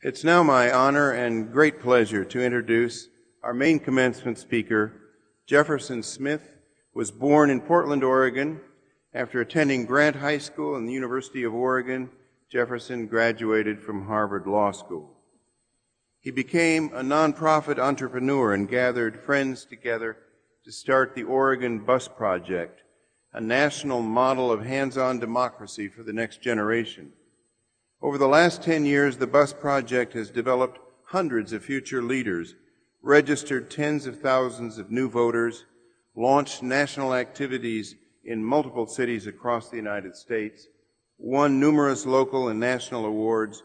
It's now my honor and great pleasure to introduce our main commencement speaker. Jefferson Smith was born in Portland, Oregon. After attending Grant High School and the University of Oregon, Jefferson graduated from Harvard Law School. He became a nonprofit entrepreneur and gathered friends together to start the Oregon Bus Project, a national model of hands-on democracy for the next generation. Over the last 10 years, the Bus Project has developed hundreds of future leaders, registered tens of thousands of new voters, launched national activities in multiple cities across the United States, won numerous local and national awards,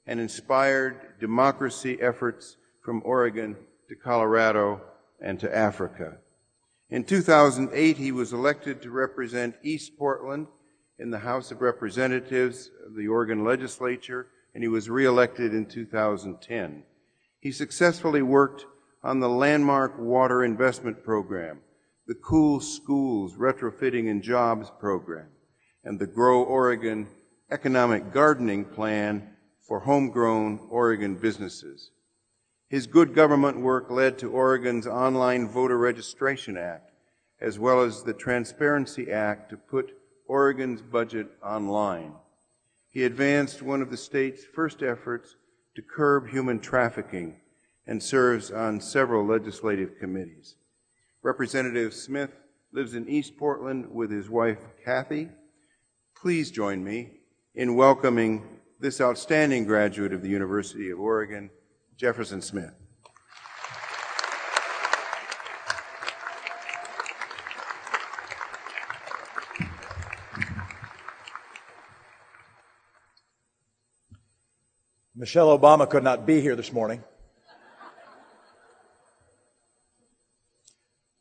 and inspired democracy efforts from Oregon to Colorado and to Africa. In 2008, he was elected to represent East Portland in the House of Representatives of the Oregon Legislature, and he was re-elected in 2010. He successfully worked on the landmark water investment program, the Cool Schools Retrofitting and Jobs program, and the Grow Oregon Economic Gardening Plan for homegrown Oregon businesses. His good government work led to Oregon's Online Voter Registration Act, as well as the Transparency Act to put Oregon's budget online. He advanced one of the state's first efforts to curb human trafficking and serves on several legislative committees. Representative Smith lives in East Portland with his wife, Kathy. Please join me in welcoming this outstanding graduate of the University of Oregon, Jefferson Smith. Michelle Obama could not be here this morning.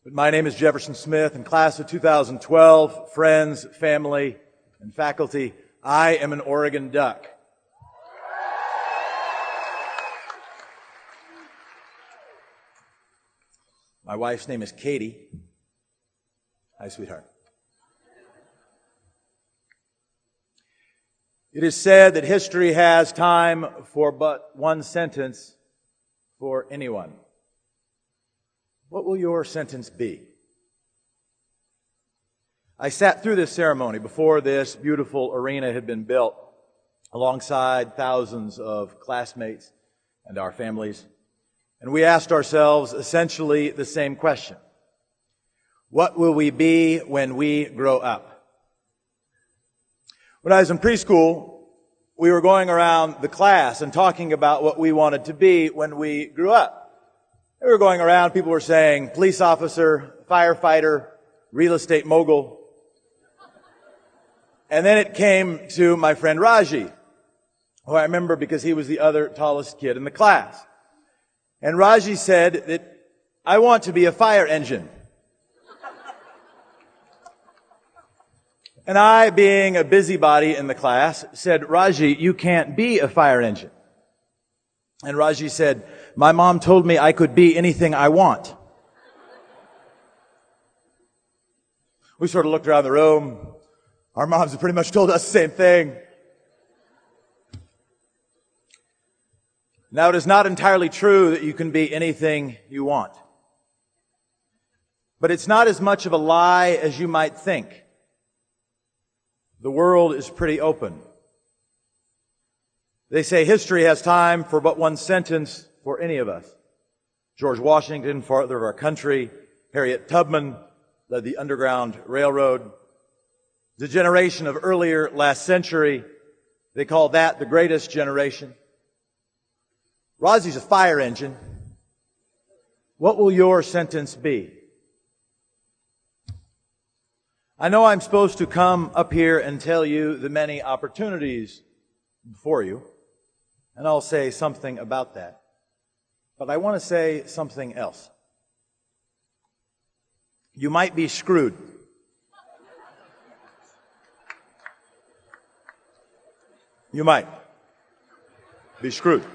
But my name is Jefferson Smith, and class of 2012, friends, family, and faculty, I am an Oregon Duck. My wife's name is Katie. Hi, sweetheart. It is said that history has time for but one sentence for anyone. What will your sentence be? I sat through this ceremony before this beautiful arena had been built, alongside thousands of classmates and our families, and we asked ourselves essentially the same question. What will we be when we grow up? When I was in preschool, we were going around the class and talking about what we wanted to be when we grew up. We were going around, people were saying police officer, firefighter, real estate mogul. And then it came to my friend Raji, who I remember because he was the other tallest kid in the class. And Raji said that, I want to be a fire engine. And I, being a busybody in the class, said, Raji, you can't be a fire engine. And Raji said, my mom told me I could be anything I want. We sort of looked around the room. Our moms had pretty much told us the same thing. Now, it is not entirely true that you can be anything you want. But it's not as much of a lie as you might think. The world is pretty open. They say history has time for but one sentence for any of us. George Washington, father of our country, Harriet Tubman led the Underground Railroad. The generation of earlier last century, they call that the greatest generation. Raji's a fire engine. What will your sentence be? I know I'm supposed to come up here and tell you the many opportunities before you, and I'll say something about that. But I want to say something else. You might be screwed. You might be screwed.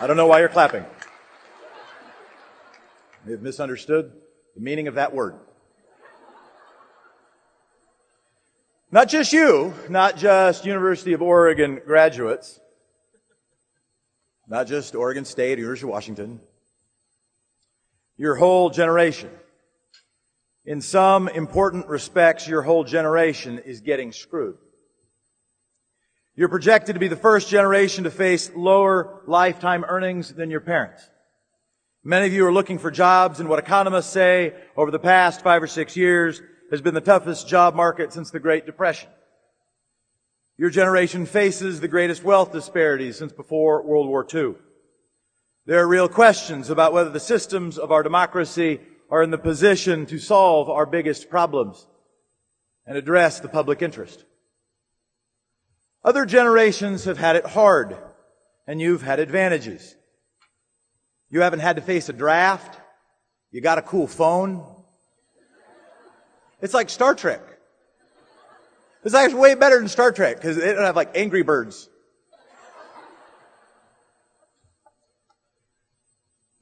I don't know why you're clapping. You've misunderstood the meaning of that word. Not just you, not just University of Oregon graduates, not just Oregon State or University of Washington, your whole generation. In some important respects, your whole generation is getting screwed. You're projected to be the first generation to face lower lifetime earnings than your parents. Many of you are looking for jobs in what economists say over the past 5 or 6 years has been the toughest job market since the Great Depression. Your generation faces the greatest wealth disparities since before World War II. There are real questions about whether the systems of our democracy are in the position to solve our biggest problems and address the public interest. Other generations have had it hard, and you've had advantages. You haven't had to face a draft. You got a cool phone. It's like Star Trek. It's actually way better than Star Trek because they don't have like Angry Birds.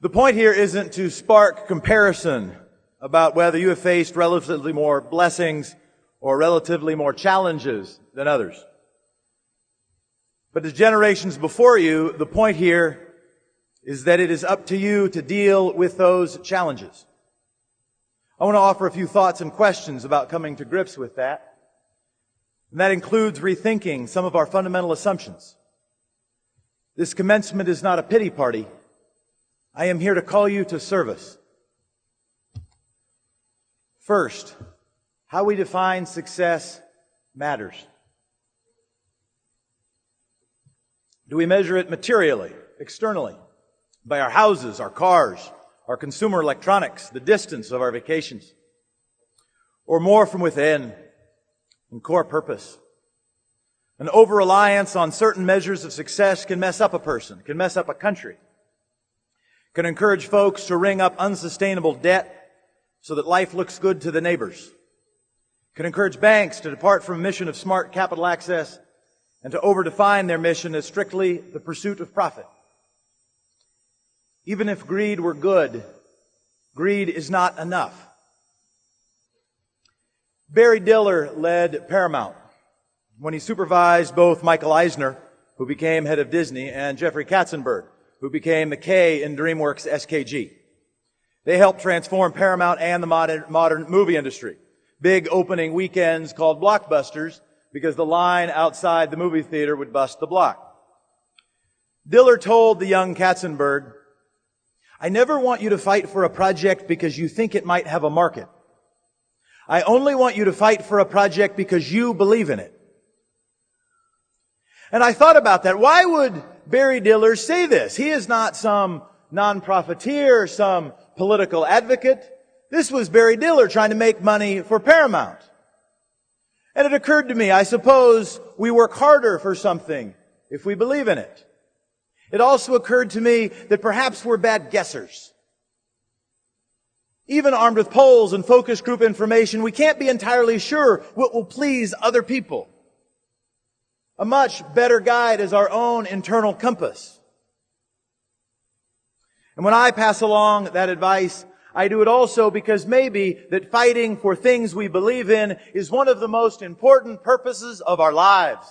The point here isn't to spark comparison about whether you have faced relatively more blessings or relatively more challenges than others. But as generations before you, the point here is that it is up to you to deal with those challenges. I want to offer a few thoughts and questions about coming to grips with that. And that includes rethinking some of our fundamental assumptions. This commencement is not a pity party. I am here to call you to service. First, how we define success matters. Do we measure it materially, externally, by our houses, our cars, our consumer electronics, the distance of our vacations? Or more from within, in core purpose? An over-reliance on certain measures of success can mess up a person, can mess up a country, can encourage folks to ring up unsustainable debt so that life looks good to the neighbors, can encourage banks to depart from a mission of smart capital access and to overdefine their mission as strictly the pursuit of profit. Even if greed were good, greed is not enough. Barry Diller led Paramount when he supervised both Michael Eisner, who became head of Disney, and Jeffrey Katzenberg, who became McKay in DreamWorks SKG. They helped transform Paramount and the modern movie industry. Big opening weekends called blockbusters because the line outside the movie theater would bust the block. Diller told the young Katzenberg, "I never want you to fight for a project because you think it might have a market. I only want you to fight for a project because you believe in it." And I thought about that. Why would Barry Diller say this? He is not some non-profiteer, some political advocate. This was Barry Diller trying to make money for Paramount. And it occurred to me, I suppose we work harder for something if we believe in it. It also occurred to me that perhaps we're bad guessers. Even armed with polls and focus group information, we can't be entirely sure what will please other people. A much better guide is our own internal compass. And when I pass along that advice, I do it also because maybe that fighting for things we believe in is one of the most important purposes of our lives.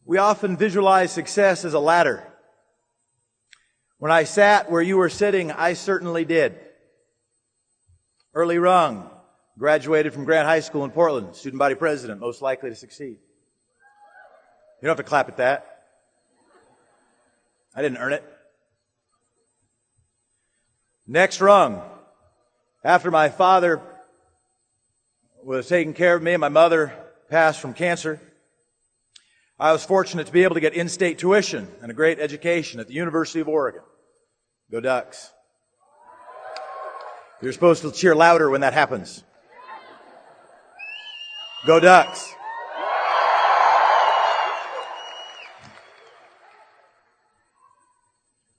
We often visualize success as a ladder. When I sat where you were sitting, I certainly did. Early rung, graduated from Grant High School in Portland, student body president, most likely to succeed. You don't have to clap at that. I didn't earn it. Next rung, after my father was taking care of me and my mother passed from cancer, I was fortunate to be able to get in-state tuition and a great education at the University of Oregon. Go Ducks. You're supposed to cheer louder when that happens. Go Ducks.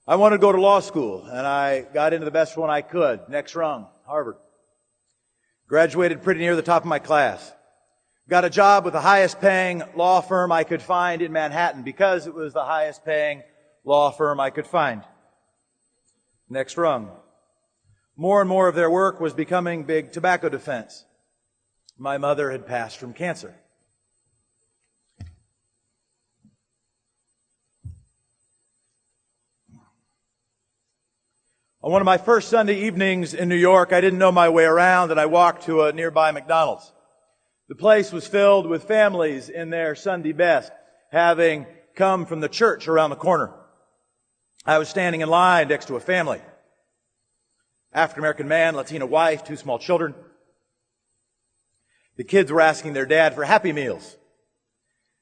I wanted to go to law school, and I got into the best one I could. Next rung, Harvard. Graduated pretty near the top of my class. Got a job with the highest paying law firm I could find in Manhattan because it was the highest paying law firm I could find. Next rung. More and more of their work was becoming big tobacco defense. my mother had passed from cancer. On one of my first Sunday evenings in New York, I didn't know my way around, and I walked to a nearby McDonald's. The place was filled with families in their Sunday best, having come from the church around the corner. I was standing in line next to a family. African-American man, Latina wife, 2 small children. The kids were asking their dad for Happy Meals.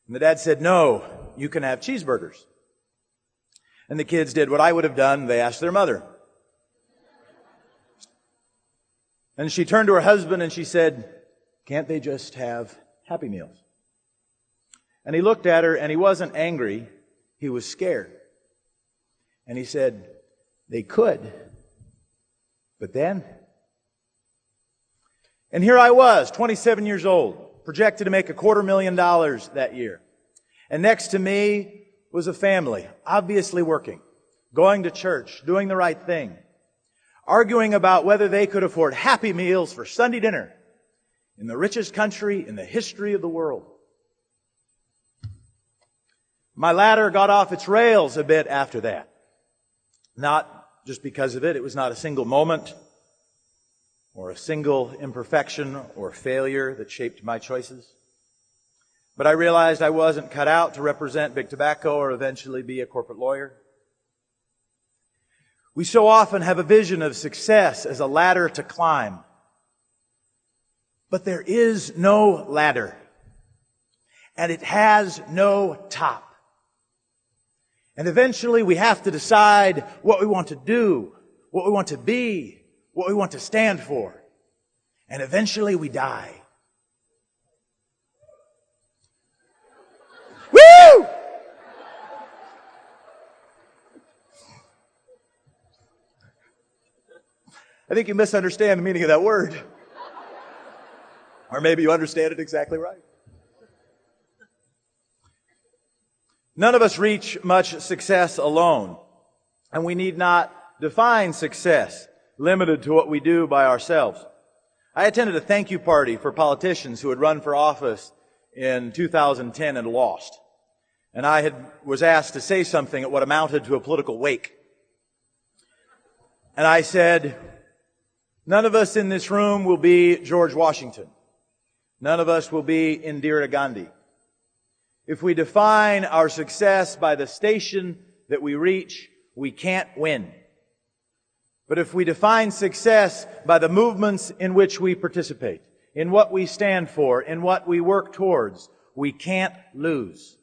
And the dad said, "No, you can have cheeseburgers." And the kids did what I would have done. They asked their mother. And she turned to her husband and she said, "Can't they just have Happy Meals?" And he looked at her and he wasn't angry. He was scared. And he said, "They could. But then..." And here I was, 27 years old, projected to make $250,000 that year. And next to me was a family, obviously working, going to church, doing the right thing, arguing about whether they could afford Happy Meals for Sunday dinner in the richest country in the history of the world. My ladder got off its rails a bit after that. Not just because of it. It was not a single moment or a single imperfection or failure that shaped my choices. But I realized I wasn't cut out to represent Big Tobacco or eventually be a corporate lawyer. We so often have a vision of success as a ladder to climb. But there is no ladder. And it has no top. And eventually we have to decide what we want to do, what we want to be, what we want to stand for. And eventually we die. Woo! I think you misunderstand the meaning of that word. Or maybe you understand it exactly right. None of us reach much success alone, and we need not define success limited to what we do by ourselves. I attended a thank you party for politicians who had run for office in 2010 and lost. And I was asked to say something at what amounted to a political wake. And I said, none of us in this room will be George Washington. None of us will be Indira Gandhi. If we define our success by the station that we reach, we can't win. But if we define success by the movements in which we participate, in what we stand for, in what we work towards, we can't lose.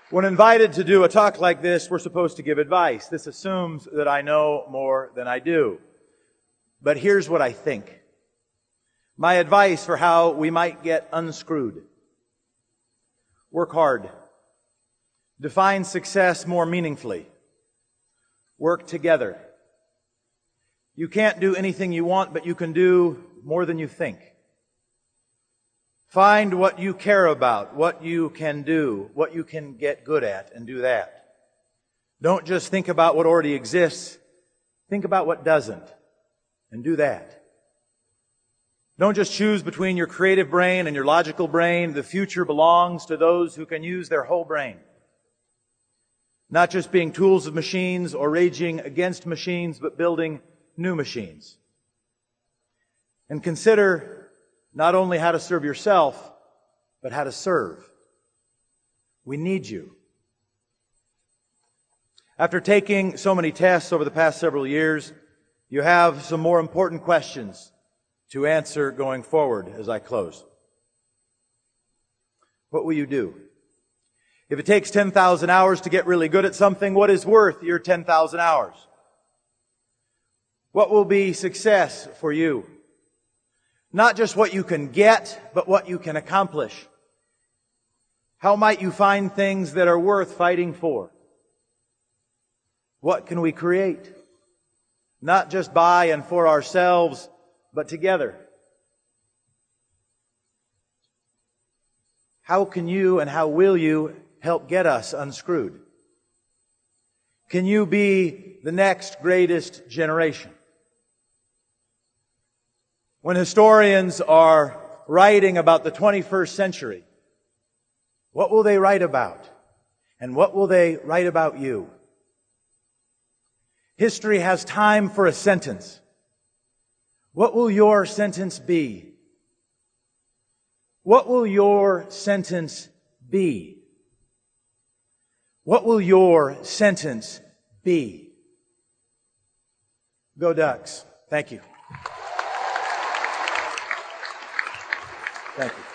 When invited to do a talk like this, we're supposed to give advice. This assumes that I know more than I do. But here's what I think. My advice for how we might get unscrewed. Work hard. Define success more meaningfully. Work together. You can't do anything you want, but you can do more than you think. Find what you care about, what you can do, what you can get good at, and do that. Don't just think about what already exists. Think about what doesn't, and do that. Don't just choose between your creative brain and your logical brain. The future belongs to those who can use their whole brain. Not just being tools of machines or raging against machines, but building new machines. And consider not only how to serve yourself, but how to serve. We need you. After taking so many tests over the past several years, you have some more important questions to answer going forward as I close. What will you do? If it takes 10,000 hours to get really good at something, what is worth your 10,000 hours? What will be success for you? Not just what you can get, but what you can accomplish. How might you find things that are worth fighting for? What can we create? Not just by and for ourselves, but together. How can you and how will you help get us unscrewed? Can you be the next greatest generation? When historians are writing about the 21st century, what will they write about? And what will they write about you? History has time for a sentence. What will your sentence be? What will your sentence be? What will your sentence be? Go Ducks. Thank you. Thank you.